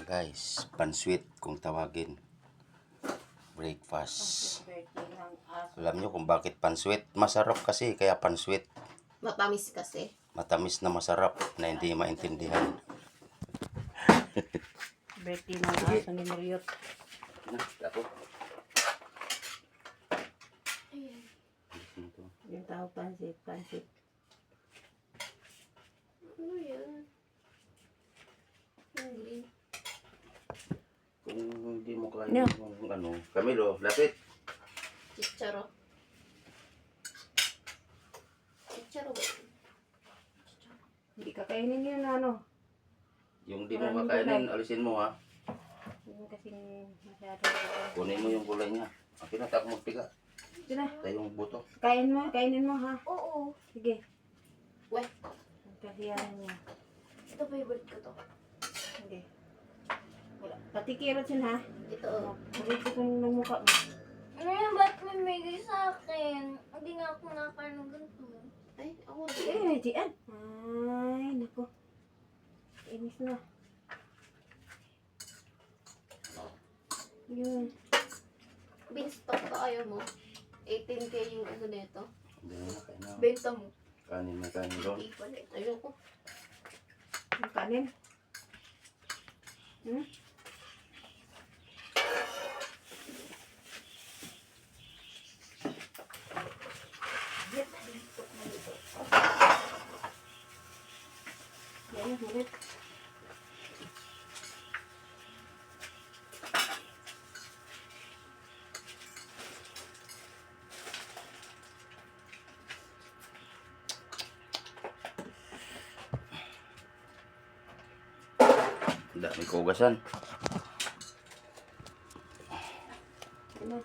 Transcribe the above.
Guys, pansweet kung tawagin. Breakfast. Alam nyo kung bakit pansweet? Masarap kasi, kaya pansweet. Matamis kasi. Matamis na masarap na hindi maintindihan. Birthday ng aso ni Mariot. Ako. Yung tao pansit. Ano yan? Ang green. Kung hindi mo kaya No. yung ano, Camilo, lapit. Chicharo. Chicharo ba? Hindi kakainin yun ano. Yung di mo Maraming kakainin, gulay. alisin mo ha. Yung kasing masyado. Kunin mo yung gulay niya. Akin na tayo magpiga. Ito na. Tayo yung buto. Kainin mo ha. Oo. Sige. Weh, Kasiyahan niya. ito favorite ko to. Sige. Wala. Pati carrots yun ha. Ito. Ulit ko ng mukha mo. Ano yan? Ba't may bigay sa akin? Hindi nga ako nakakain ng ganito. Ay, ako Eh, may tiyan. Ay, naku. Inis na. Yun. beans stock to ayaw mo. 18K yung ano nito. Hindi na kain na. Benta mo. Kanin na kanin doon. Hindi pala. Ayoko. Yung kanin. Hmm? Yan na, ulit. Dami kugasan. Yan na.